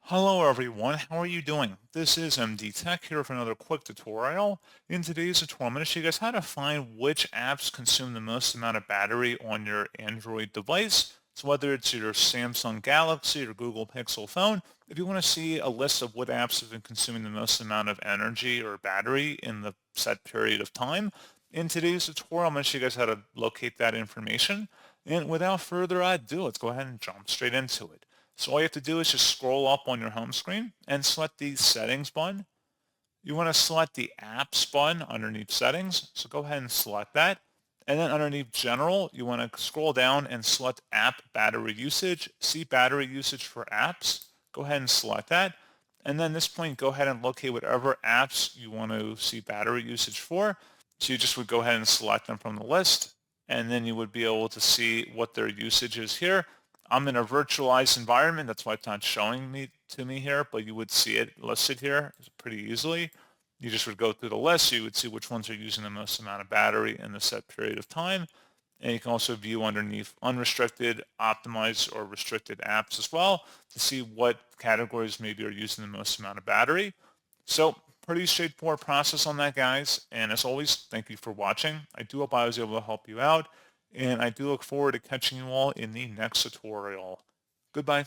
Hello everyone, how are you doing? This is MD Tech here for another quick tutorial. In today's tutorial, I'm going to show you guys how to find which apps consume the most amount of battery on your Android device. So whether it's your Samsung Galaxy or Google Pixel phone, if you want to see a list of what apps have been consuming the most amount of energy or battery in the set period of time, in today's tutorial, I'm going to show you guys how to locate that information. And without further ado, let's go ahead and jump straight into it. So all you have to do is just scroll up on your home screen and select the settings button. You want to select the apps button underneath settings. So go ahead and select that. And then underneath general, you want to scroll down and select app battery usage. See battery usage for apps. Go ahead and select that. And then at this point, go ahead and locate whatever apps you want to see battery usage for. So you just would go ahead and select them from the list. And then you would be able to see what their usage is here. I'm in a virtualized environment. That's why it's not showing me to me here, but you would see it listed here pretty easily. You just would go through the list. So you would see which ones are using the most amount of battery in the set period of time. And you can also view underneath unrestricted, optimized, or restricted apps as well to see what categories maybe are using the most amount of battery. So pretty straightforward process on that, guys. And as always, thank you for watching. I do hope I was able to help you out. And I do look forward to catching you all in the next tutorial. Goodbye.